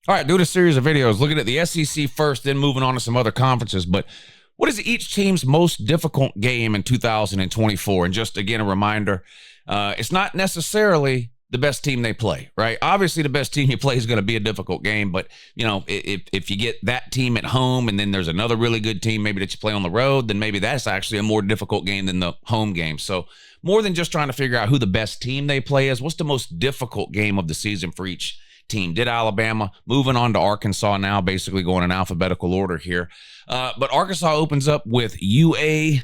All right, doing a series of videos looking at the SEC first, then moving on to some other conferences. But what is each team's most difficult game in 2024? And just, again, a reminder, it's not necessarily the best team they play, right? Obviously, the best team you play is going to be a difficult game. But, you know, if you get that team at home and then there's another really good team maybe that you play on the road, then maybe that's actually a more difficult game than the home game. So more than just trying to figure out who the best team they play is, what's the most difficult game of the season for each team? Did Alabama, moving on to Arkansas now, basically going in alphabetical order here. But Arkansas opens up with UAPB,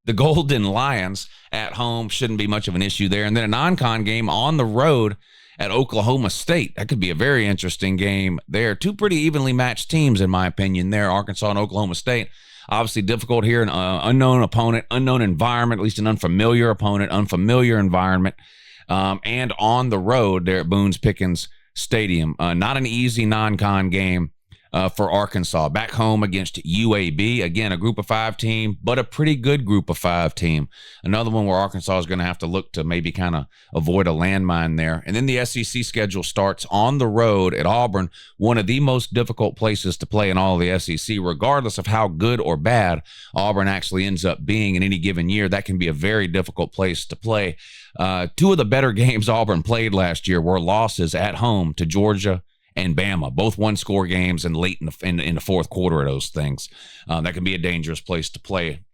the Golden Lions, at home. Shouldn't be much of an issue there. And then a non-con game on the road at Oklahoma State. That could be a very interesting game there. Two pretty evenly matched teams, in my opinion, there, Arkansas and Oklahoma State. Obviously difficult here, an unknown opponent, unknown environment, at least an unfamiliar opponent, unfamiliar environment. And on the road there at Boone's Pickens Stadium. Not an easy non-con game for Arkansas. Back home against UAB. Again, a group of 5 team, but a pretty good group of 5 team. Another one where Arkansas is going to have to look to maybe kind of avoid a landmine there. And then the SEC schedule starts on the road at Auburn, one of the most difficult places to play in all of the SEC, regardless of how good or bad Auburn actually ends up being in any given year. That can be a very difficult place to play. 2 of the better games Auburn played last year were losses at home to Georgia and Bama, both one-score games and late in the fourth quarter of those things. That can be a dangerous place to play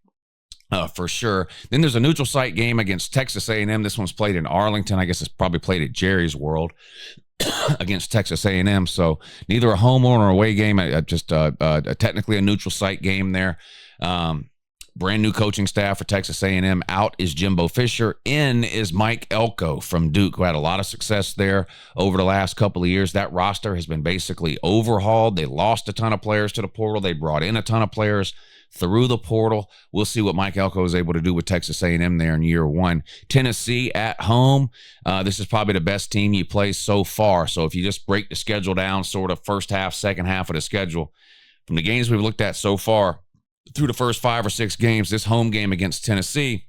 for sure. Then there's a neutral site game against Texas A&M. This one's played in Arlington. I guess it's probably played at Jerry's World against Texas A&M. So neither a home or away game, just technically a neutral site game there. Brand new coaching staff for Texas A&M. Out is Jimbo Fisher. In is Mike Elko from Duke, who had a lot of success there over the last couple of years. That roster has been basically overhauled. They lost a ton of players to the portal. They brought in a ton of players through the portal. We'll see what Mike Elko is able to do with Texas A&M there in year 1. Tennessee at home. This is probably the best team you play so far. So if you just break the schedule down, sort of first half, second half of the schedule, from the games we've looked at so far, through the first 5 or 6 games, this home game against Tennessee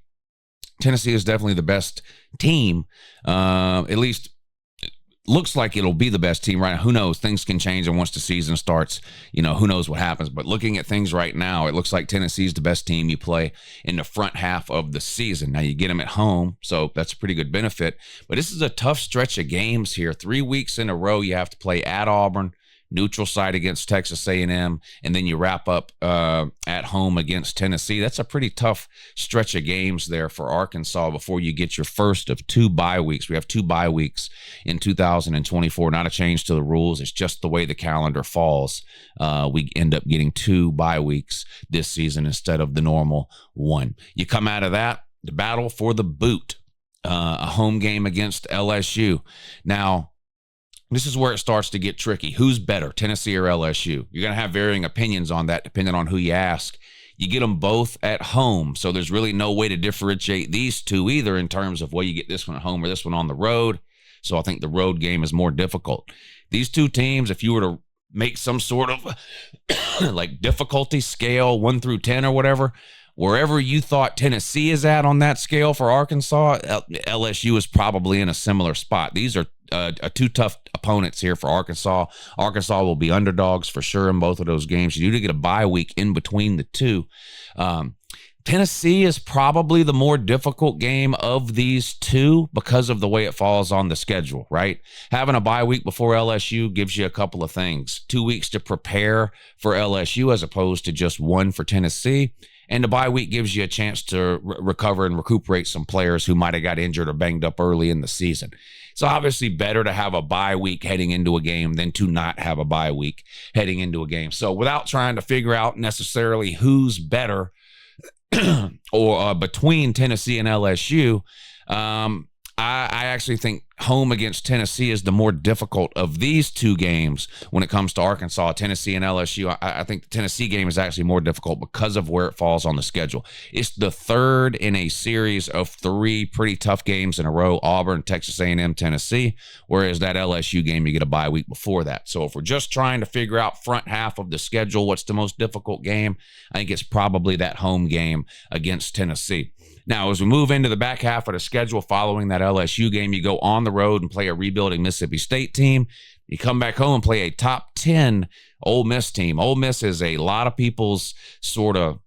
is definitely the best team. At least it looks like it'll be the best team right now. Who knows? Things can change, and once the season starts, you know, who knows what happens. But looking at things right now, it looks like Tennessee's the best team you play in the front half of the season. Now, you get them at home, so that's a pretty good benefit. But this is a tough stretch of games here. 3 weeks in a row, you have to play at Auburn, neutral site against Texas A&M, and then you wrap up at home against Tennessee. That's a pretty tough stretch of games there for Arkansas before you get your first of 2 bye weeks. We have 2 bye weeks in 2024. Not a change to the rules. It's just the way the calendar falls. We end up getting 2 bye weeks this season instead of the normal 1. You come out of that, the battle for the boot, a home game against LSU. Now, this is where it starts to get tricky. Who's better, Tennessee or LSU? You're going to have varying opinions on that depending on who you ask. You get them both at home, so there's really no way to differentiate these two either in terms of, well, you get this one at home or this one on the road. So I think the road game is more difficult. These two teams, if you were to make some sort of like difficulty scale 1 through 10 or whatever, wherever you thought Tennessee is at on that scale for Arkansas, LSU is probably in a similar spot. These are 2 tough opponents here for Arkansas. Arkansas will be underdogs for sure in both of those games. You do get a bye week in between the 2. Tennessee is probably the more difficult game of these 2 because of the way it falls on the schedule, right? Having a bye week before LSU gives you a couple of things. 2 weeks to prepare for LSU as opposed to just 1 for Tennessee. And the bye week gives you a chance to recover and recuperate some players who might have got injured or banged up early in the season. It's obviously better to have a bye week heading into a game than to not have a bye week heading into a game. So without trying to figure out necessarily who's better or between Tennessee and LSU, I actually think home against Tennessee is the more difficult of these 2 games when it comes to Arkansas, Tennessee, and LSU. I think the Tennessee game is actually more difficult because of where it falls on the schedule. It's the 3rd in a series of 3 pretty tough games in a row, Auburn, Texas A&M, Tennessee, whereas that LSU game, you get a bye week before that. So if we're just trying to figure out front half of the schedule, what's the most difficult game, I think it's probably that home game against Tennessee. Now, as we move into the back half of the schedule following that LSU game, you go on the road and play a rebuilding Mississippi State team. You come back home and play a top 10 Ole Miss team. Ole Miss is a lot of people's sort of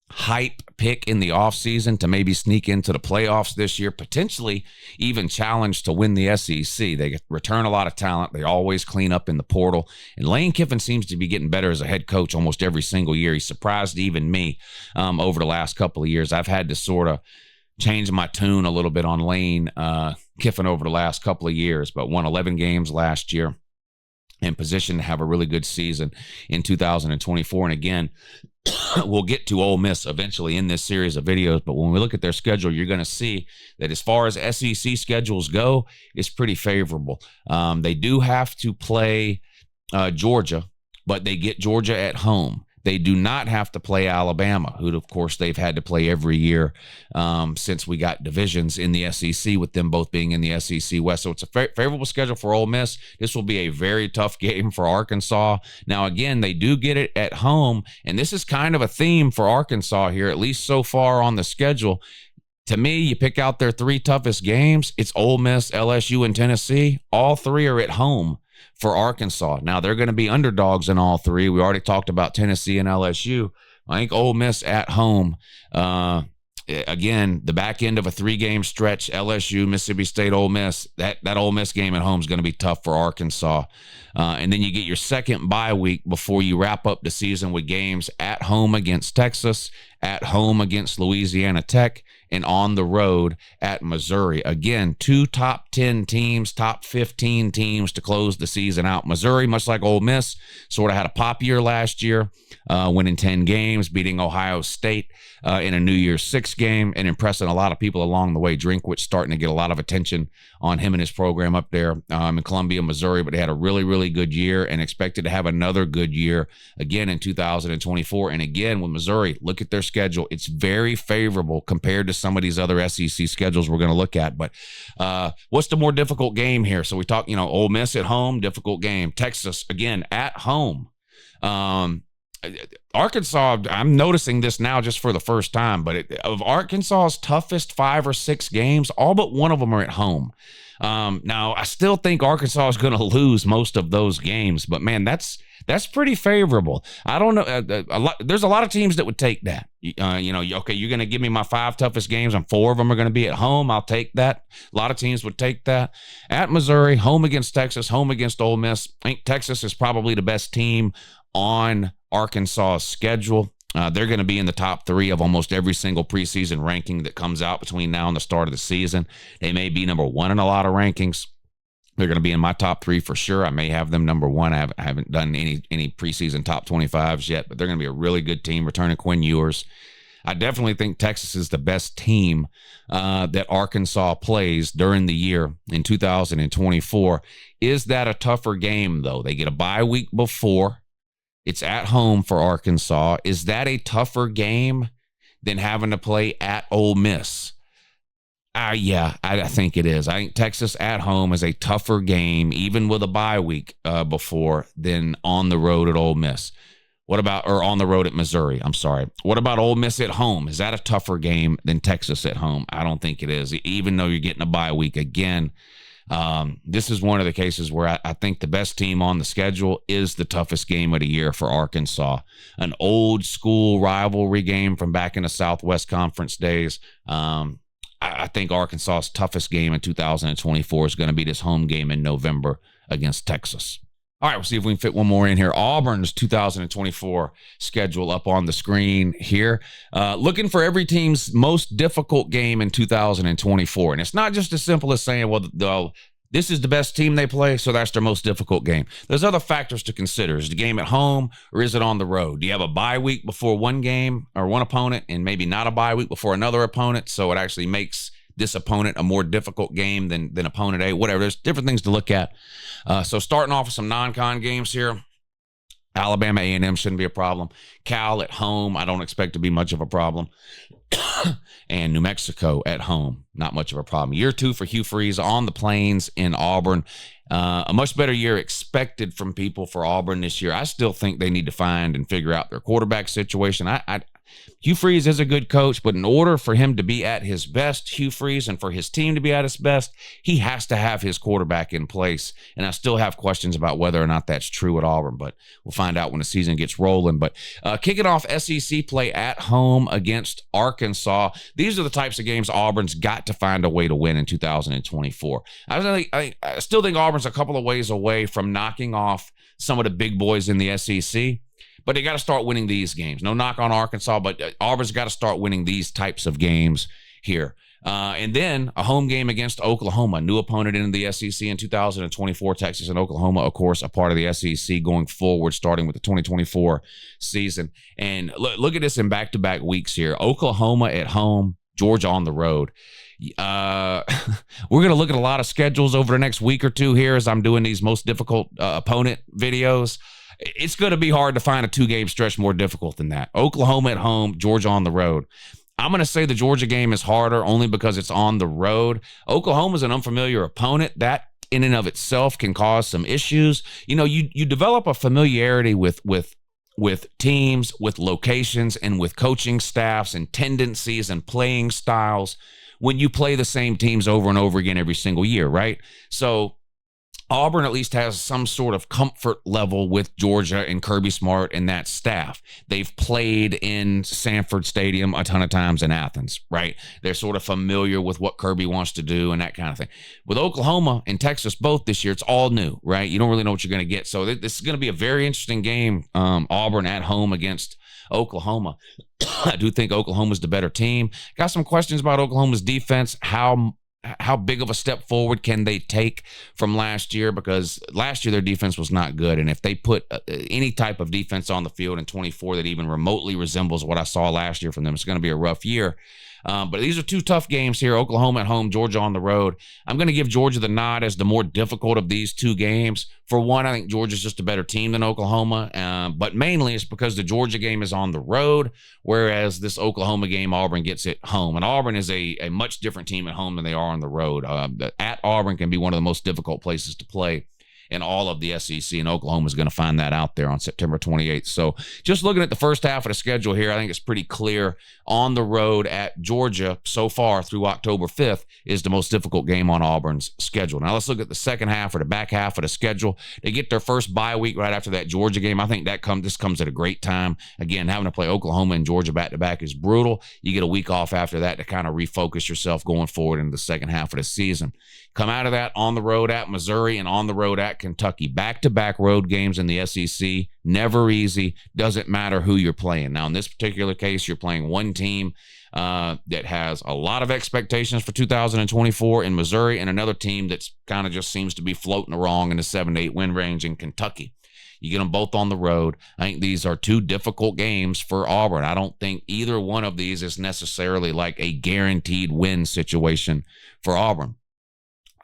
hype pick in the offseason to maybe sneak into the playoffs this year, potentially even challenge to win the SEC. They return a lot of talent. They always clean up in the portal. And Lane Kiffin seems to be getting better as a head coach almost every single year. He surprised even me over the last couple of years. I've had to sort of change my tune a little bit on Lane Kiffin over the last couple of years, but won 11 games last year, in position to have a really good season in 2024. And again, we'll get to Ole Miss eventually in this series of videos, but when we look at their schedule, you're going to see that as far as SEC schedules go, it's pretty favorable. They do have to play Georgia, but they get Georgia at home. They do not have to play Alabama, who, of course, they've had to play every year since we got divisions in the SEC, with them both being in the SEC West. So it's a favorable schedule for Ole Miss. This will be a very tough game for Arkansas. Now, again, they do get it at home, and this is kind of a theme for Arkansas here, at least so far on the schedule. To me, you pick out their three toughest games. It's Ole Miss, LSU, and Tennessee. All three are at home for Arkansas. Now, they're going to be underdogs in all three. We already talked about Tennessee and LSU. I think Ole Miss at home, again, the back end of a three-game stretch, LSU, Mississippi State, Ole Miss, that Ole Miss game at home is going to be tough for Arkansas. And then you get your second bye week before you wrap up the season with games at home against Texas, at home against Louisiana Tech, and on the road at Missouri. Again, two top 10 teams, top 15 teams to close the season out. Missouri, much like Ole Miss, sort of had a pop year last year, winning 10 games, beating Ohio State in a New Year's Six game, and impressing a lot of people along the way. Drinkwitz starting to get a lot of attention on him and his program up there in Columbia, Missouri, but they had a really, really good year and expected to have another good year again in 2024. And again, with Missouri, look at their schedule. It's very favorable compared to some of these other SEC schedules we're going to look at. But what's the more difficult game here? So we talk, Ole Miss at home, difficult game. Texas, again, at home. Arkansas, I'm noticing this now just for the first time, but of Arkansas's toughest 5 or 6 games, all but one of them are at home. Now, I still think Arkansas is going to lose most of those games, but man, that's pretty favorable. I don't know. There's a lot of teams that would take that. Okay, you're going to give me my 5 toughest games, and 4 of them are going to be at home. I'll take that. A lot of teams would take that. At Missouri, home against Texas, home against Ole Miss. I think Texas is probably the best team on Arkansas's schedule. They're going to be in the top 3 of almost every single preseason ranking that comes out between now and the start of the season. They may be number 1 in a lot of rankings. They're going to be in my top 3 for sure. I may have them number 1. I haven't done any preseason top 25s yet, but they're going to be a really good team, returning Quinn Ewers. I definitely think Texas is the best team that Arkansas plays during the year in 2024. Is that a tougher game, though? They get a bye week before. It's at home for Arkansas. Is that a tougher game than having to play at Ole Miss? Yeah, I think it is. I think Texas at home is a tougher game, even with a bye week before, than on the road at Ole Miss. Or on the road at Missouri, I'm sorry. What about Ole Miss at home? Is that a tougher game than Texas at home? I don't think it is, even though you're getting a bye week. Again, this is one of the cases where I think the best team on the schedule is the toughest game of the year for Arkansas. An old school rivalry game from back in the Southwest Conference days. I think Arkansas's toughest game in 2024 is going to be this home game in November against Texas. All right, we'll see if we can fit one more in here. Auburn's 2024 schedule up on the screen here. Looking for every team's most difficult game in 2024. And it's not just as simple as saying, well, this is the best team they play, so that's their most difficult game. There's other factors to consider. Is the game at home or is it on the road? Do you have a bye week before one game or one opponent and maybe not a bye week before another opponent? So it actually makes this opponent a more difficult game than opponent A, whatever. There's different things to look at. So starting off with some non-con games here. Alabama A&M shouldn't be a problem. Cal at home, I don't expect to be much of a problem. And New Mexico at home, not much of a problem. Year 2 for Hugh Freeze on the Plains in Auburn. A much better year expected from people for Auburn this year. I still think they need to find and figure out their quarterback situation. Hugh Freeze is a good coach, but in order for him to be at his best, Hugh Freeze, and for his team to be at its best, he has to have his quarterback in place. And I still have questions about whether or not that's true at Auburn, but we'll find out when the season gets rolling. But kicking off SEC play at home against Arkansas, these are the types of games Auburn's got to find a way to win in 2024. I still think Auburn's a couple of ways away from knocking off some of the big boys in the SEC. But they got to start winning these games. No knock on Arkansas, but Auburn's got to start winning these types of games here. And then a home game against Oklahoma, new opponent in the SEC in 2024. Texas and Oklahoma, of course, a part of the SEC going forward, starting with the 2024 season. And look at this in back-to-back weeks here. Oklahoma at home, Georgia on the road. We're going to look at a lot of schedules over the next week or two here as I'm doing these most difficult opponent videos. It's going to be hard to find a two-game stretch more difficult than that. Oklahoma at home, Georgia on the road. I'm going to say the Georgia game is harder only because it's on the road. Oklahoma's an unfamiliar opponent. That in and of itself can cause some issues. You know, you develop a familiarity with teams, with locations, and with coaching staffs and tendencies and playing styles when you play the same teams over and over again every single year, right? So Auburn at least has some sort of comfort level with Georgia and Kirby Smart and that staff. They've played in Sanford Stadium a ton of times in Athens, right? They're sort of familiar with what Kirby wants to do and that kind of thing. With Oklahoma and Texas both this year, it's all new, right? You don't really know what you're going to get. So this is going to be a very interesting game, Auburn at home against Oklahoma. I do think Oklahoma's the better team. Got some questions about Oklahoma's defense. How big of a step forward can they take from last year? Because last year their defense was not good. And if they put any type of defense on the field in 24 that even remotely resembles what I saw last year from them, it's going to be a rough year. But these are two tough games here. Oklahoma at home, Georgia on the road. I'm going to give Georgia the nod as the more difficult of these two games. For one, I think Georgia's just a better team than Oklahoma. But mainly it's because the Georgia game is on the road, whereas this Oklahoma game, Auburn gets it home. And Auburn is a much different team at home than they are on the road. At Auburn can be one of the most difficult places to play in all of the SEC, and Oklahoma is going to find that out there on September 28th. So just looking at the first half of the schedule here, I think it's pretty clear on the road at Georgia so far through October 5th is the most difficult game on Auburn's schedule. Now let's look at the second half or the back half of the schedule. They get their first bye week right after that Georgia game. I think this comes at a great time. Again, having to play Oklahoma and Georgia back-to-back is brutal. You get a week off after that to kind of refocus yourself going forward into the second half of the season. Come out of that on the road at Missouri and on the road at Kentucky. Back-to-back road games in the SEC. Never easy. Doesn't matter who you're playing. Now, in this particular case, you're playing one team that has a lot of expectations for 2024 in Missouri and another team that's kind of just seems to be floating along in the 7-8 win range in Kentucky. You get them both on the road. I think these are two difficult games for Auburn. I don't think either one of these is necessarily like a guaranteed win situation for Auburn.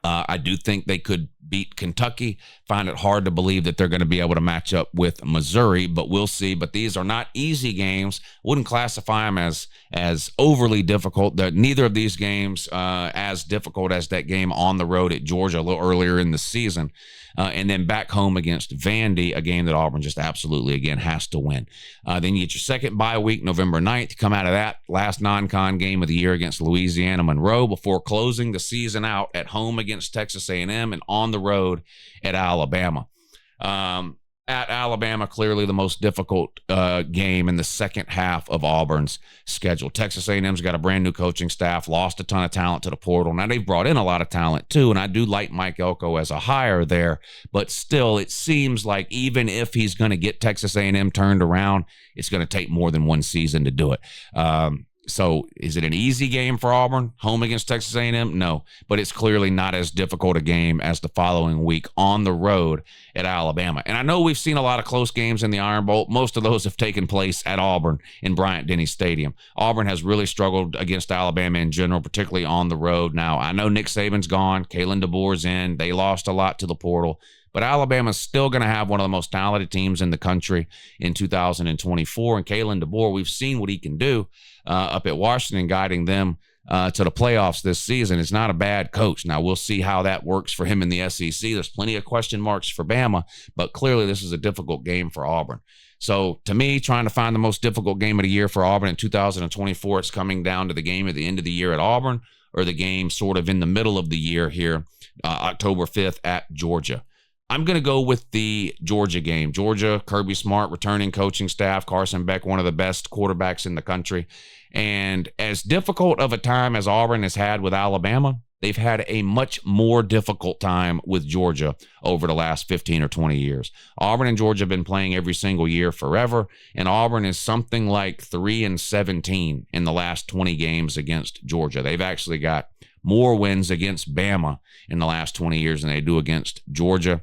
I do think they could beat Kentucky. Find it hard to believe that they're going to be able to match up with Missouri, but we'll see. But these are not easy games. Wouldn't classify them as overly difficult. Neither of these games as difficult as that game on the road at Georgia a little earlier in the season. And then back home against Vandy, a game that Auburn just absolutely, again, has to win. Then you get your second bye week, November 9th. Come out of that last non-con game of the year against Louisiana Monroe before closing the season out at home against Texas A&M and on the road at Alabama. At Alabama, clearly the most difficult game in the second half of Auburn's schedule. Texas A&M's got a brand new coaching staff, lost a ton of talent to the portal. Now, they've brought in a lot of talent, too, and I do like Mike Elko as a hire there, but still, it seems like even if he's going to get Texas A&M turned around, it's going to take more than one season to do it. So is it an easy game for Auburn, home against Texas A&M? No, but it's clearly not as difficult a game as the following week on the road at Alabama. And I know we've seen a lot of close games in the Iron Bowl. Most of those have taken place at Auburn in Bryant-Denny Stadium. Auburn has really struggled against Alabama in general, particularly on the road. Now, I know Nick Saban's gone. Kalen DeBoer's in. They lost a lot to the portal. but Alabama's still going to have one of the most talented teams in the country in 2024. And Kalen DeBoer, we've seen what he can do up at Washington, guiding them to the playoffs this season. Is not a bad coach. Now, we'll see how that works for him in the SEC. There's plenty of question marks for Bama, but clearly this is a difficult game for Auburn. So, to me, trying to find the most difficult game of the year for Auburn in 2024, it's coming down to the game at the end of the year at Auburn or the game sort of in the middle of the year here, October 5th at Georgia. I'm going to go with the Georgia game. Georgia, Kirby Smart, returning coaching staff, Carson Beck, one of the best quarterbacks in the country. And as difficult of a time as Auburn has had with Alabama, they've had a much more difficult time with Georgia over the last 15 or 20 years. Auburn and Georgia have been playing every single year forever, and Auburn is something like 3-17 in the last 20 games against Georgia. They've actually got more wins against Bama in the last 20 years than they do against Georgia.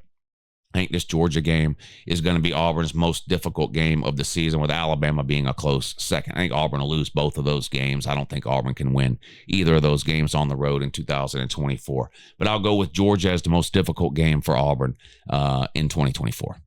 I think this Georgia game is going to be Auburn's most difficult game of the season, with Alabama being a close second. I think Auburn will lose both of those games. I don't think Auburn can win either of those games on the road in 2024. But I'll go with Georgia as the most difficult game for Auburn in 2024.